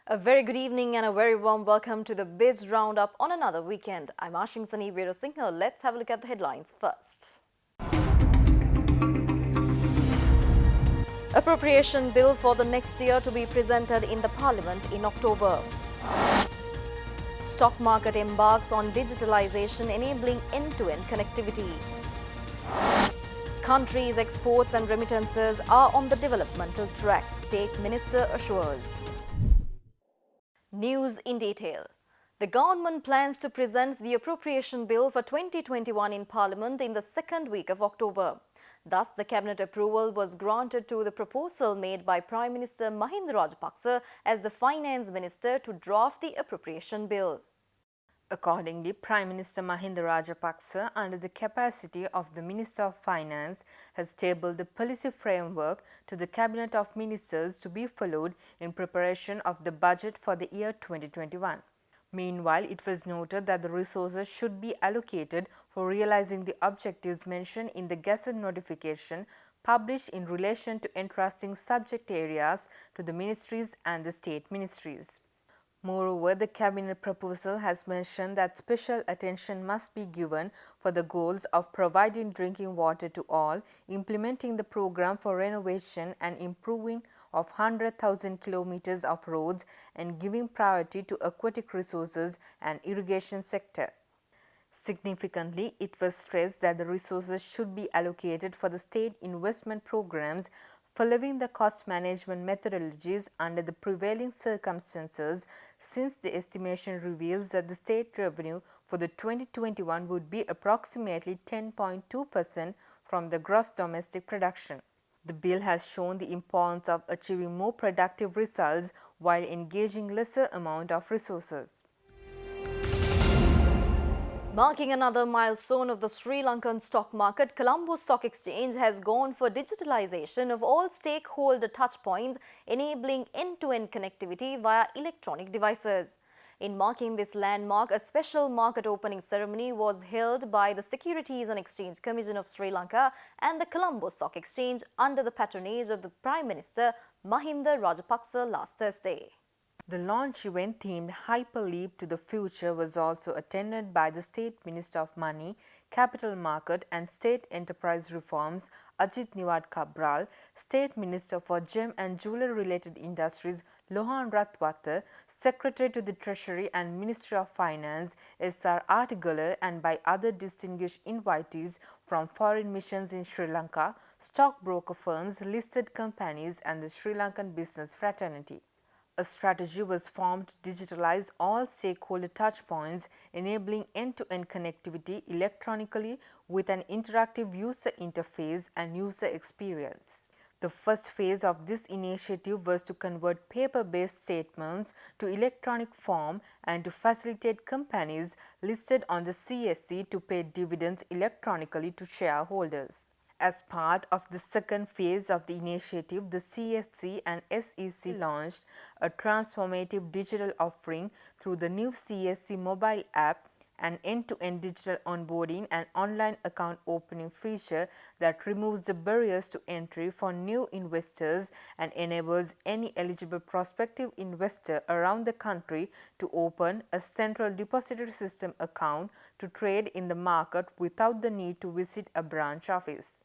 A very good evening and a very warm welcome to the Biz RoundUp on another weekend. I'm Ashing Sani Veerasinghe. Let's have a look at the headlines first. Appropriation bill for the next year to be presented in the Parliament in October. Stock market embarks on digitalization enabling end-to-end connectivity. Country's exports and remittances are on the developmental track, State Minister assures. News in detail. The government plans to present the appropriation bill for 2021 in Parliament in the second week of October. Thus, the cabinet approval was granted to the proposal made by Prime Minister Mahinda Rajapaksa as the finance minister to draft the appropriation bill. Accordingly, Prime Minister Mahinda Rajapaksa, under the capacity of the Minister of Finance, has tabled the policy framework to the Cabinet of Ministers to be followed in preparation of the budget for the year 2021. Meanwhile, it was noted that the resources should be allocated for realizing the objectives mentioned in the Gazette notification published in relation to entrusting subject areas to the ministries and the state ministries. Moreover, the cabinet proposal has mentioned that special attention must be given for the goals of providing drinking water to all, implementing the program for renovation and improving of 100,000 kilometers of roads, and giving priority to aquatic resources and irrigation sector. Significantly, it was stressed that the resources should be allocated for the state investment programs following the cost management methodologies under the prevailing circumstances, since the estimation reveals that the state revenue for the 2021 would be approximately 10.2% from the gross domestic production. The bill has shown the importance of achieving more productive results while engaging lesser amount of resources. Marking another milestone of the Sri Lankan stock market, Colombo Stock Exchange has gone for digitalization of all stakeholder touchpoints, enabling end-to-end connectivity via electronic devices. In marking this landmark, a special market opening ceremony was held by the Securities and Exchange Commission of Sri Lanka and the Colombo Stock Exchange under the patronage of the Prime Minister Mahinda Rajapaksa last Thursday. The launch event themed Hyperleap to the Future was also attended by the State Minister of Money, Capital Market and State Enterprise Reforms Ajit Niwad Cabral, State Minister for Gem and Jewellery Related Industries Lohan Ratwata, Secretary to the Treasury and Ministry of Finance S.R. Artigaler, and by other distinguished invitees from foreign missions in Sri Lanka, stockbroker firms, listed companies and the Sri Lankan business fraternity. A strategy was formed to digitalize all stakeholder touchpoints, enabling end-to-end connectivity electronically with an interactive user interface and user experience. The first phase of this initiative was to convert paper-based statements to electronic form and to facilitate companies listed on the CSE to pay dividends electronically to shareholders. As part of the second phase of the initiative, the CSC and SEC launched a transformative digital offering through the new CSC mobile app, an end-to-end digital onboarding and online account opening feature that removes the barriers to entry for new investors and enables any eligible prospective investor around the country to open a central depository system account to trade in the market without the need to visit a branch office.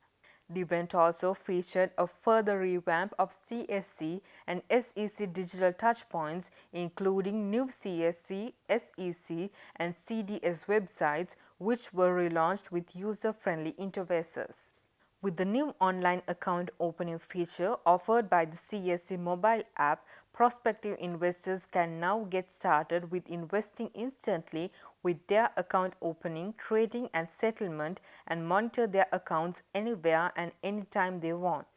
The event also featured a further revamp of CSC and SEC digital touchpoints, including new CSC, SEC and CDS websites, which were relaunched with user-friendly interfaces. With the new online account opening feature offered by the CSC mobile app, prospective investors can now get started with investing instantly with their account opening, trading and settlement, and monitor their accounts anywhere and anytime they want.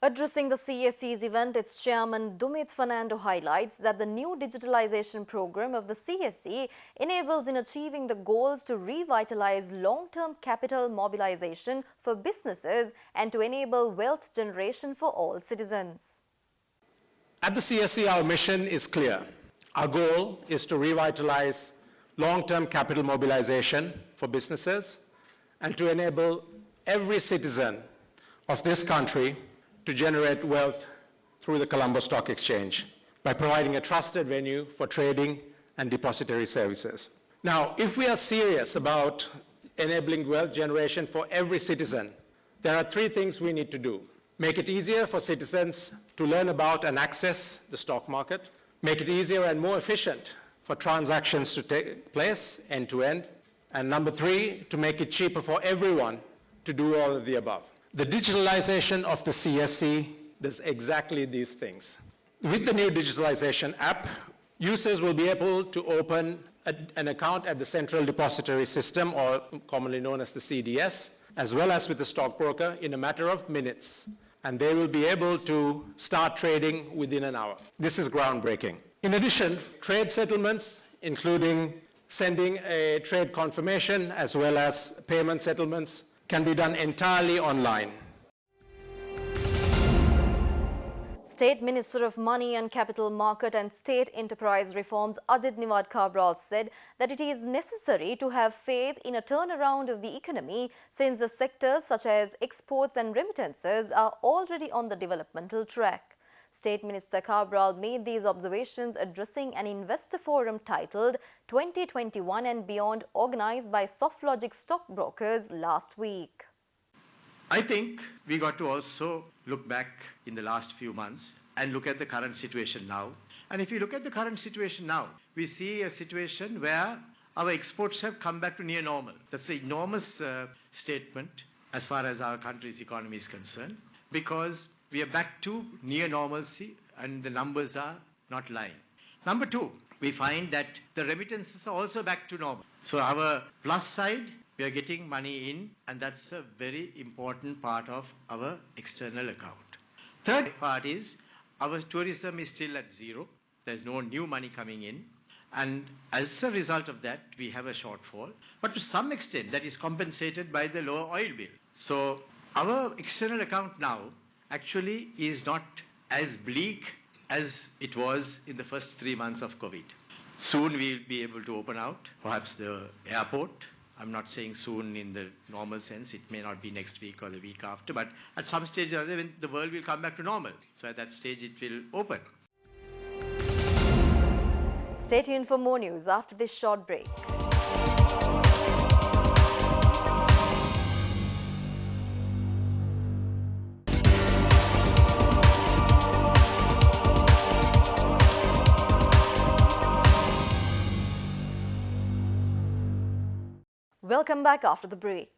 Addressing the CSC's event, its chairman Dumit Fernando highlights that the new digitalization program of the CSC enables in achieving the goals to revitalize long-term capital mobilization for businesses and to enable wealth generation for all citizens. At the CSC, our mission is clear. Our goal is to revitalize long-term capital mobilization for businesses and to enable every citizen of this country to generate wealth through the Colombo Stock Exchange by providing a trusted venue for trading and depository services. Now, if we are serious about enabling wealth generation for every citizen, there are three things we need to do. Make it easier for citizens to learn about and access the stock market. Make it easier and more efficient for transactions to take place end to end. And number three, to make it cheaper for everyone to do all of the above. The digitalization of the CSC does exactly these things. With the new digitalization app, users will be able to open an account at the Central Depository System, or commonly known as the CDS, as well as with the stockbroker in a matter of minutes. And they will be able to start trading within an hour. This is groundbreaking. In addition, trade settlements, including sending a trade confirmation as well as payment settlements, can be done entirely online. State Minister of Money and Capital Market and State Enterprise Reforms Ajit Niwad Cabral said that it is necessary to have faith in a turnaround of the economy since the sectors such as exports and remittances are already on the developmental track. State Minister Cabral made these observations addressing an investor forum titled 2021 and Beyond, organized by SoftLogic stockbrokers last week. I think we got to also look back in the last few months and look at the current situation now. And if you look at the current situation now, we see a situation where our exports have come back to near normal. That's an enormous statement as far as our country's economy is concerned, because we are back to near normalcy and the numbers are not lying. Number two, we find that the remittances are also back to normal. So our plus side, we are getting money in, and that's a very important part of our external account. Third part is our tourism is still at zero. There's no new money coming in. And as a result of that, we have a shortfall. But to some extent, that is compensated by the lower oil bill. So our external account now actually is not as bleak as it was in the first 3 months of COVID. Soon we'll be able to open out, perhaps the airport. I'm not saying soon in the normal sense. It may not be next week or the week after, but at some stage or other, the world will come back to normal. So at that stage, it will open. Stay tuned for more news after this short break. Welcome back after the break.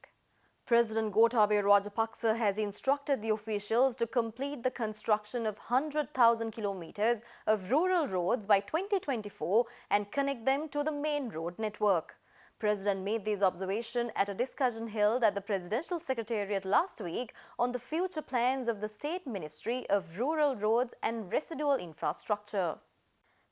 President Gotabaya Rajapaksa has instructed the officials to complete the construction of 100,000 kilometers of rural roads by 2024 and connect them to the main road network. President made these observations at a discussion held at the Presidential Secretariat last week on the future plans of the State Ministry of Rural Roads and Residual Infrastructure.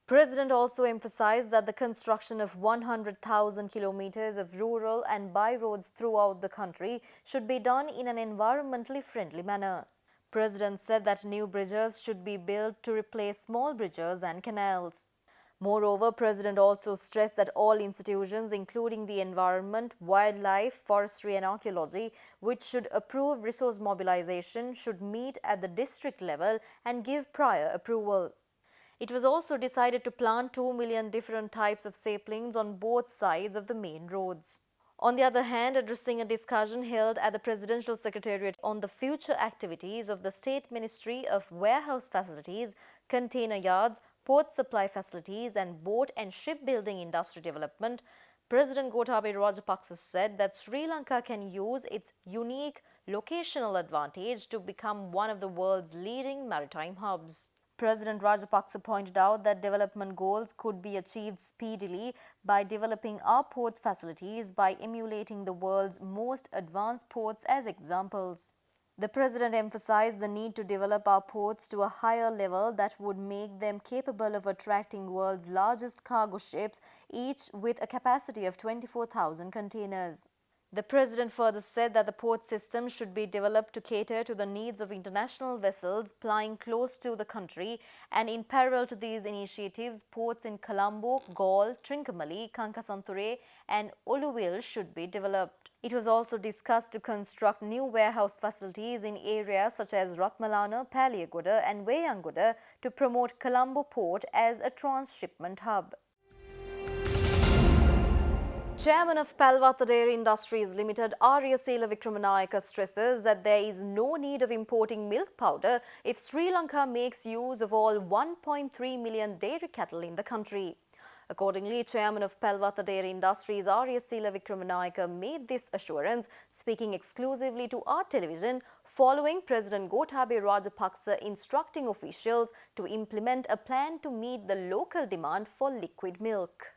President also emphasized that the construction of 100,000 kilometers of rural and by-roads throughout the country should be done in an environmentally friendly manner. President said that new bridges should be built to replace small bridges and canals. Moreover, President also stressed that all institutions, including the environment, wildlife, forestry and archaeology, which should approve resource mobilization, should meet at the district level and give prior approval. It was also decided to plant 2 million different types of saplings on both sides of the main roads. On the other hand, addressing a discussion held at the Presidential Secretariat on the future activities of the State Ministry of Warehouse Facilities, Container Yards, Port Supply Facilities and Boat and Shipbuilding Industry Development, President Gotabaya Rajapaksa said that Sri Lanka can use its unique locational advantage to become one of the world's leading maritime hubs. President Rajapaksa pointed out that development goals could be achieved speedily by developing our port facilities by emulating the world's most advanced ports as examples. The President emphasized the need to develop our ports to a higher level that would make them capable of attracting world's largest cargo ships, each with a capacity of 24,000 containers. The President further said that the port system should be developed to cater to the needs of international vessels plying close to the country, and in parallel to these initiatives, ports in Colombo, Galle, Trincomalee, Kankasanture and Oluwil should be developed. It was also discussed to construct new warehouse facilities in areas such as Ratmalana, Paliaguda and Wayanguda to promote Colombo port as a transshipment hub. Chairman of Palwatha Dairy Industries Limited, Arya Sela Vikramanayaka, stresses that there is no need of importing milk powder if Sri Lanka makes use of all 1.3 million dairy cattle in the country. Accordingly, Chairman of Palwatha Dairy Industries, Arya Sela Vikramanayaka, made this assurance, speaking exclusively to our television following President Gotabaya Rajapaksa instructing officials to implement a plan to meet the local demand for liquid milk.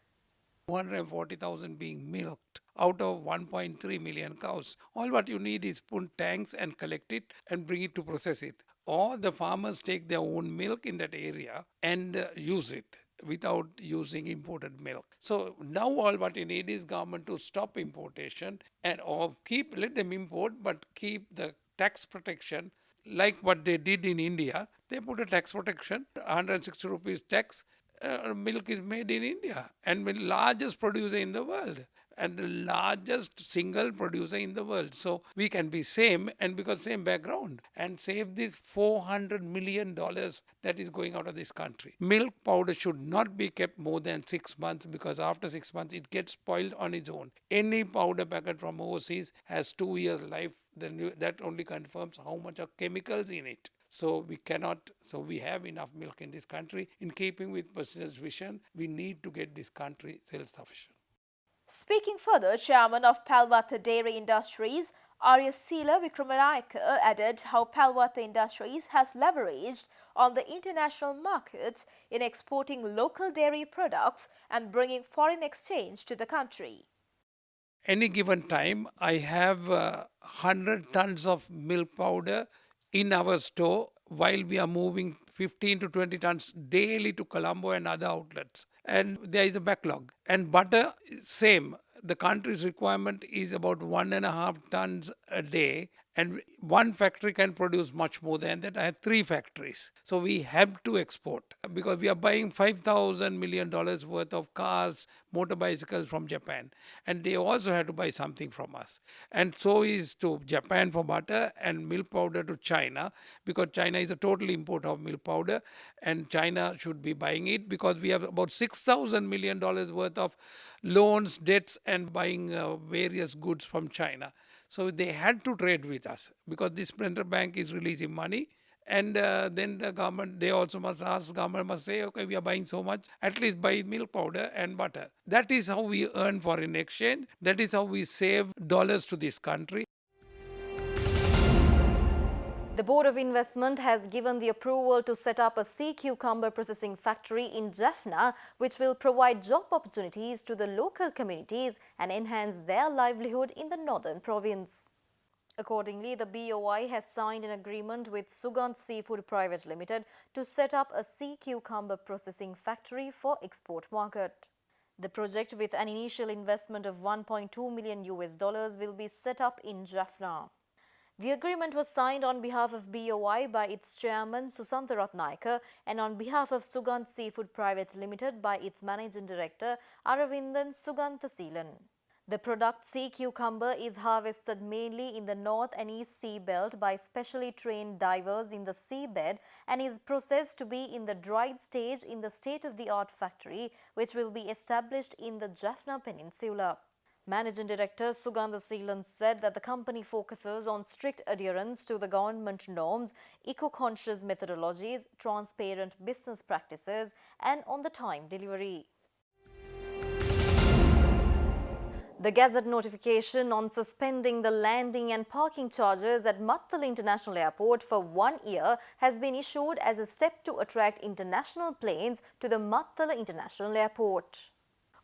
240,000 being milked out of 1.3 million cows. All what you need is put tanks and collect it and bring it to process it. Or the farmers take their own milk in that area and use it without using imported milk. So now all what you need is government to stop importation and or let them import, but keep the tax protection like what they did in India. They put a tax protection, 160 rupees tax. Milk is made in India and the largest producer in the world and the largest single producer in the world. So we can be same and because same background and save this $400 million that is going out of this country. Milk powder should not be kept more than 6 months because after 6 months it gets spoiled on its own. Any powder packet from overseas has 2 years life. Then that only confirms how much of chemicals in it. So we have enough milk in this country. In keeping with President's vision, we need to get this country self-sufficient. Speaking further, Chairman of Palwatha Dairy Industries, Arya Sela Vikramanayaka, added how Palwatha Industries has leveraged on the international markets in exporting local dairy products and bringing foreign exchange to the country. Any given time, I have 100 tons of milk powder in our store while we are moving 15 to 20 tons daily to Colombo and other outlets. And there is a backlog. And butter, same. The country's requirement is about 1.5 tons a day. And one factory can produce much more than that. I have 3 factories. So we have to export because we are buying $5,000 million worth of cars, motor bicycles from Japan. And they also have to buy something from us. And so is to Japan for butter and milk powder to China because China is a total import of milk powder and China should be buying it because we have about $6,000 million worth of loans, debts and buying various goods from China. So they had to trade with us because this central bank is releasing money and then the government, they also must ask, government must say, okay, we are buying so much, at least buy milk powder and butter. That is how we earn foreign exchange. That is how we save dollars to this country. The Board of Investment has given the approval to set up a sea cucumber processing factory in Jaffna, which will provide job opportunities to the local communities and enhance their livelihood in the northern province. Accordingly, the BOI has signed an agreement with Sugandh Seafood Private Limited to set up a sea cucumber processing factory for export market. The project, with an initial investment of $1.2 million will be set up in Jaffna. The agreement was signed on behalf of BOI by its chairman Susantha Ratnayaka and on behalf of Sugandh Seafood Private Limited by its managing director Aravindan Suganthaseelan. The product sea cucumber is harvested mainly in the north and east sea belt by specially trained divers in the seabed and is processed to be in the dried stage in the state-of-the-art factory which will be established in the Jaffna Peninsula. Managing Director Suganthaseelan said that the company focuses on strict adherence to the government norms, eco-conscious methodologies, transparent business practices and on the time delivery. The Gazette notification on suspending the landing and parking charges at Mattal International Airport for 1 year has been issued as a step to attract international planes to the Mattal International Airport.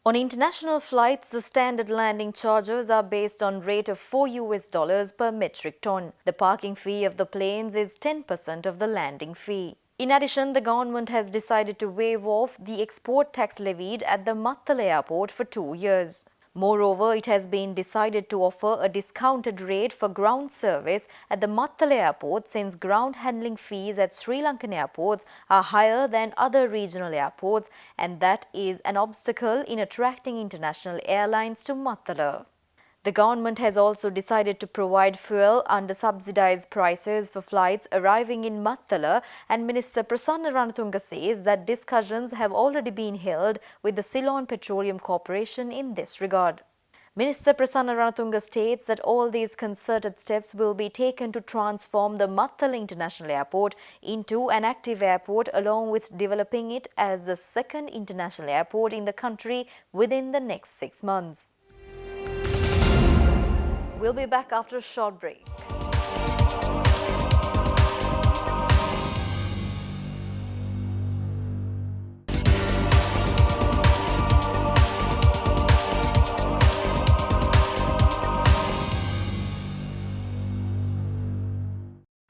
On international flights, the standard landing charges are based on rate of $4 per metric ton. The parking fee of the planes is 10% of the landing fee. In addition, the government has decided to waive off the export tax levied at the Mattal Airport for 2 years. Moreover, it has been decided to offer a discounted rate for ground service at the Mattal Airport since ground handling fees at Sri Lankan airports are higher than other regional airports and that is an obstacle in attracting international airlines to Mattal. The government has also decided to provide fuel under subsidized prices for flights arriving in Mattala, and Minister Prasanna Ranatunga says that discussions have already been held with the Ceylon Petroleum Corporation in this regard. Minister Prasanna Ranatunga states that all these concerted steps will be taken to transform the Mattala International Airport into an active airport, along with developing it as the second international airport in the country within the next 6 months. We'll be back after a short break.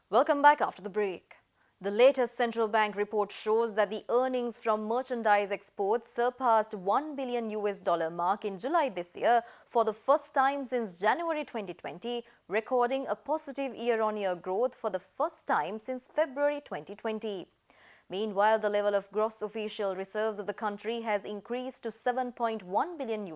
Welcome back after the break. The latest central bank report shows that the earnings from merchandise exports surpassed $1 billion mark in July this year for the first time since January 2020, recording a positive year-on-year growth for the first time since February 2020. Meanwhile, the level of gross official reserves of the country has increased to $7.1 billion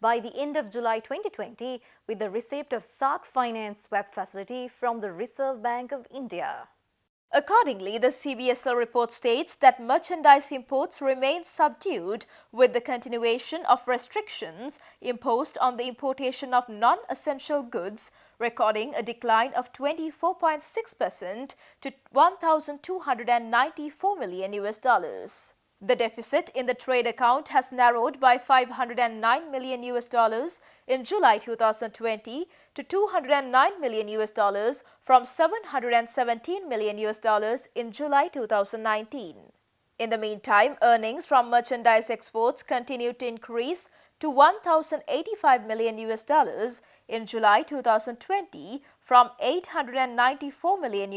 by the end of July 2020, with the receipt of SARC Finance swap facility from the Reserve Bank of India. Accordingly, the CBSL report states that merchandise imports remain subdued with the continuation of restrictions imposed on the importation of non-essential goods, recording a decline of 24.6% to $1,294 million. The deficit in the trade account has narrowed by $509 million in July 2020 to $209 million from $717 million in July 2019. In the meantime, earnings from merchandise exports continued to increase to $1,085 million in July 2020 from $894 million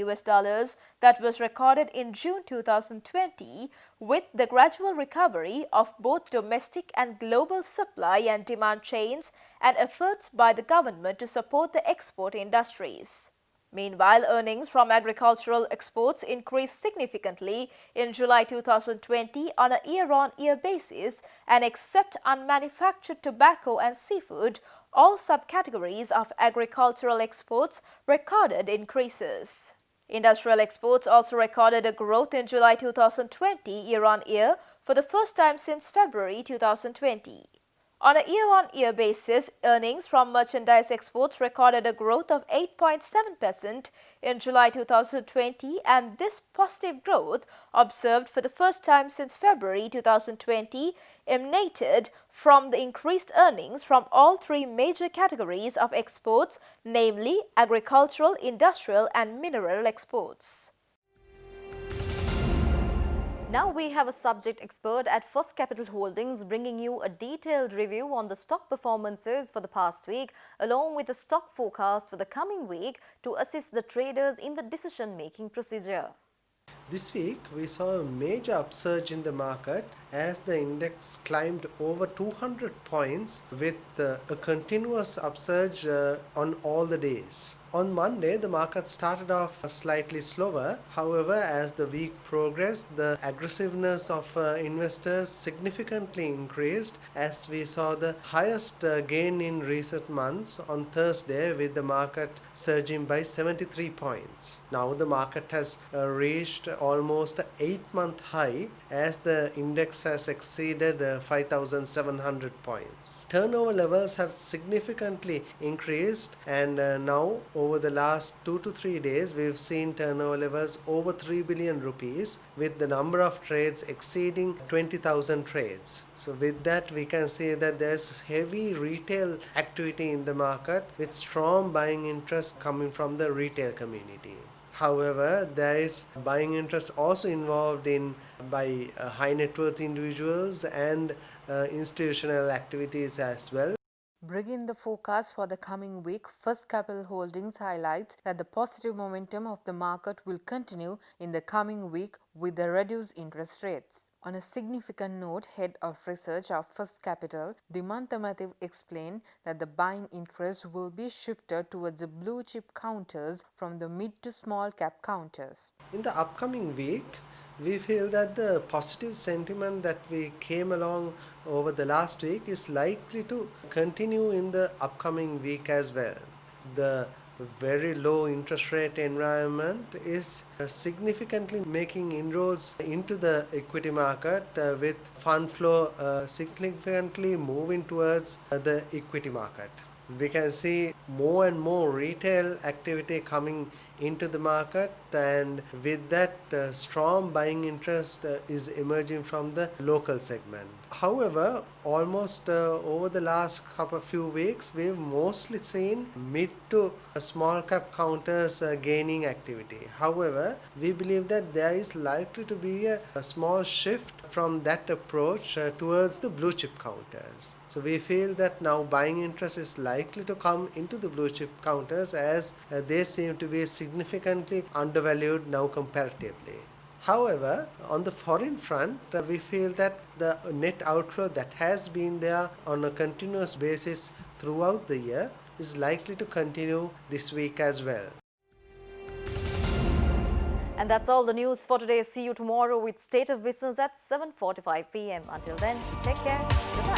that was recorded in June 2020, with the gradual recovery of both domestic and global supply and demand chains and efforts by the government to support the export industries. Meanwhile, earnings from agricultural exports increased significantly in July 2020 on a year-on-year basis, and except unmanufactured tobacco and seafood, all subcategories of agricultural exports recorded increases. Industrial exports also recorded a growth in July 2020 year-on-year for the first time since February 2020. On a year-on-year basis, earnings from merchandise exports recorded a growth of 8.7% in July 2020, and this positive growth, observed for the first time since February 2020, emanated from the increased earnings from all three major categories of exports, namely agricultural, industrial and mineral exports. Now we have a subject expert at First Capital Holdings bringing you a detailed review on the stock performances for the past week, along with the stock forecast for the coming week to assist the traders in the decision-making procedure. This week, we saw a major upsurge in the market as the index climbed over 200 points with a continuous upsurge on all the days. On Monday, the market started off slightly slower. However, as the week progressed, the aggressiveness of investors significantly increased as we saw the highest gain in recent months on Thursday, with the market surging by 73 points. Now the market has reached almost an 8-month high as the index has exceeded 5,700 points. Turnover levels have significantly increased, and now over the last 2 to 3 days we've seen turnover levels over 3 billion rupees, with the number of trades exceeding 20,000 trades. So with that, we can see that there's heavy retail activity in the market with strong buying interest coming from the retail community. However, there is buying interest also involved in by high net worth individuals and institutional activities as well. Bringing the forecast for the coming week, First Capital Holdings highlights that the positive momentum of the market will continue in the coming week with the reduced interest rates. On a significant note, Head of Research of First Capital, Dimanta Mathiv explained that the buying interest will be shifted towards the blue chip counters from the mid to small cap counters. In the upcoming week, we feel that the positive sentiment that we came along over the last week is likely to continue in the upcoming week as well. The very low interest rate environment is significantly making inroads into the equity market with fund flow significantly moving towards the equity market. We can see more and more retail activity coming into the market, and with that strong buying interest is emerging from the local segment. However, almost over the last few weeks, we've mostly seen mid to small cap counters gaining activity. However, we believe that there is likely to be a small shift from that approach towards the blue chip counters. So we feel that now buying interest is likely to come into the blue chip counters as they seem to be significantly undervalued now comparatively. However, on the foreign front, we feel that the net outflow that has been there on a continuous basis throughout the year is likely to continue this week as well. And that's all the news for today. See you tomorrow with State of Business at 7:45 p.m. Until then, take care. Goodbye.